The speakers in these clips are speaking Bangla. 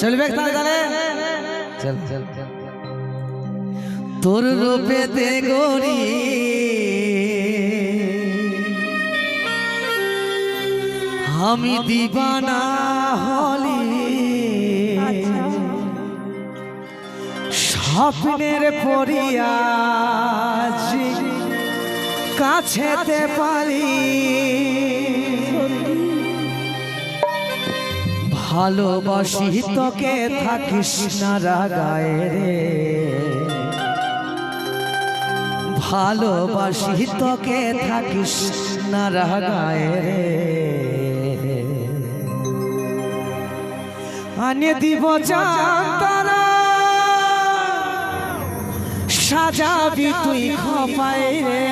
চলবে তাহলে চল চল তোর রূপেতে গরি আমি দিবানা হলি স্বপ্নের পরিয়াজ কাছেতে পালি ভালোবাসি তোকে থাকিস না রাগায় রে ভালোবাসি তোকে থাকিস না রাগায় রে আনে দিব জানতারা সাজাবি তুই খপায় রে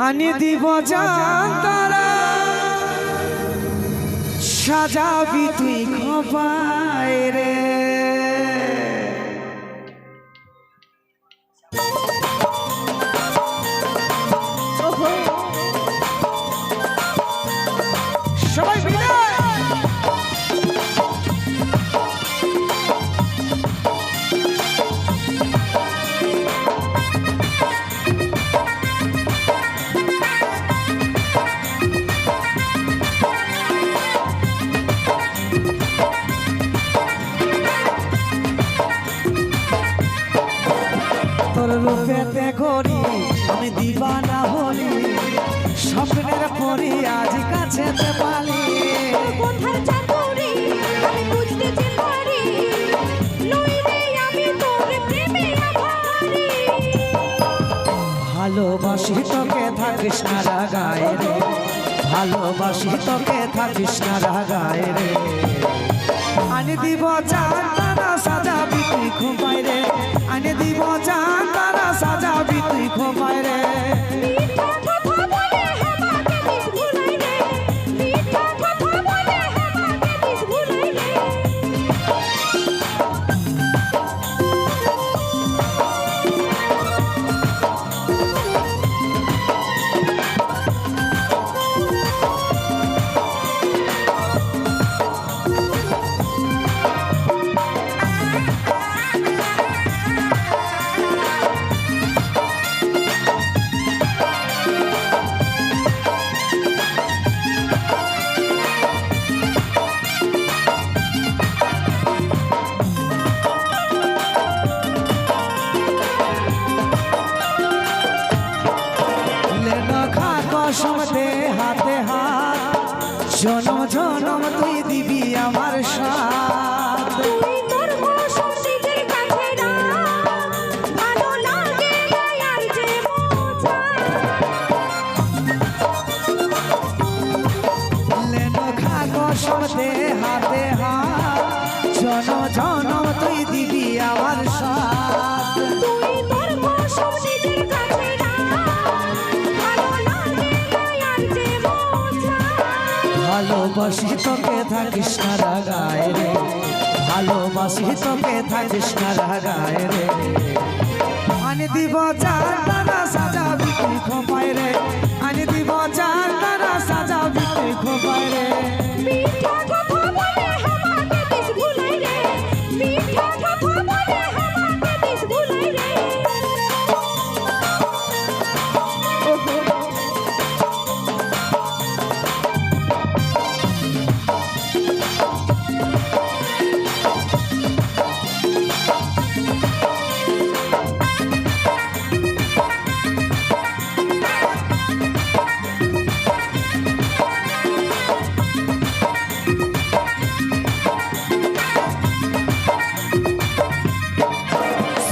আনে দিব জানতারা সাজাবি তুই খপায় রে সবাই মিলে তোর রূপেতে গরি আমি দিবানা হলি স্বপ্নের পরি আজ কাছেতে পালি কোথায় চাকরি আমি বুঝতে পারি নইলে আমি তোর প্রেমে আভারি ভালোবাসি তোকে থাকিস না রাগায় রে ভালোবাসি তোকে থাকিস না রাগায় রে আনি দিব জান তারা সাজাবি তুই খোপায় রে আনি দিব জান তারা সাজাবি তুই খোপায় রে মিঠা কথা বলে আমাকে দিস ভুলাই রে মিঠা কথা বলে আমাকে দিস ভুলাই রে কসম দে হাতে হাত জনম জনম তুই দিবি আমার সাথ তুই তোর কসম নিজের কাছে রাখ ভালো লাগে আর যে মজা লেনো খা কসম দে হাতে হাত জনম জনম তুই দিবি আমার সাথ তুই তোর কসম নিজের কাছে রাখ ভালো লাগে আর যে মজা ভালোবাসি তোকে থাকিস না রাগায় রে ভালোবাসি তোকে থাকিস না রাগায় রে আনি দিব জান তারা সাজাবি তুই খোপায় রে আনি দিব জান তারা সাজাবি তুই খোপায় রে মিঠা কথা বলে আমাকে দিস ভুলাই রে মিঠা কথা বলে আমাকে দিস ভুলাই রে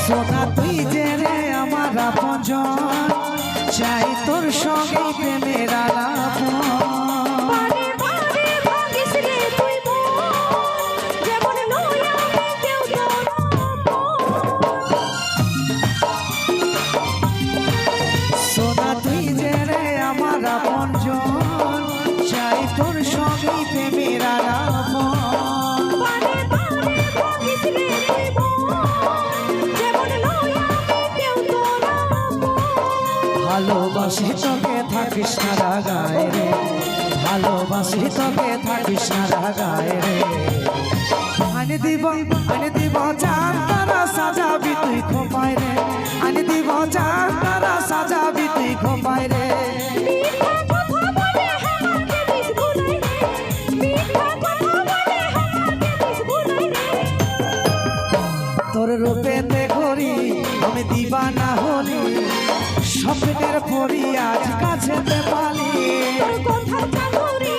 সোনা তুই যে রে আমার আপনজন চাই তোর সঙ্গে প্রেমের আলাপন বারে বারে ভাগিস রে তুই মন যেমন নই আমি কেউ তোর সোনা তুই যে রে আমার আপনজন চাই তোর সঙ্গে প্রেমের আলাপন বারে বারে ভাগিস রে তুই মন যেমন নই আমি কেউ তোর ভালোবাসি তোকে থাকিস না রাগায় রে ভালোবাসি তোকে থাকিস না রাগায় রে আনি দিব জান তারা সাজাবি তুই খোপায় রে আনি দিব জান তারা সাজাবি তুই খোপায় রে মিঠা কথা বলে আমাকে দিস ভুলাই রে মিঠা কথা বলে আমাকে দিস ভুলাই রে তোর রূপেতে ঘড়ি আমি দিবানা হলি স্বপ্নের পরি আজ কাছেতে পালি তোর কথা চাতুরি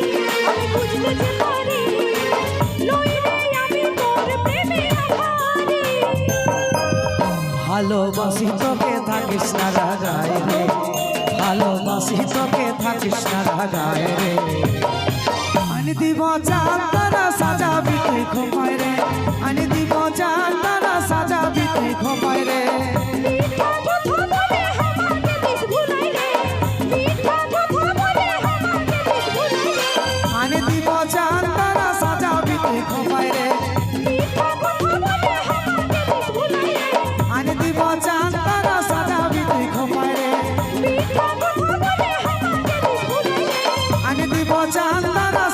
আমি বুঝতে যে পারি লইলে আমি তোর প্রেমে আঘারি ভালোবাসি তোকে থাকিস না রাগায় রে ভালোবাসি তোকে থাকিস না রাগায় রে আনি দিব জান তারা সাজাবি তুই খোপায় রে আনি দিব জান তারা সাজাবি তুই খোপায় রে মিঠা কথা বলে আমাকে দিস ভুলাই রে মিঠা কথা বলে আমাকে দিস ভুলাই রে আনি দিব জান তারা সাজাবি তুই খোপায় রে মিঠা কথা বলে আমাকে দিস ভুলাই রে আনি দিব জান তারা সাজাবি তুই খোপায় রে মিঠা কথা বলে আমাকে দিস ভুলাই রে আনি দিব জান তারা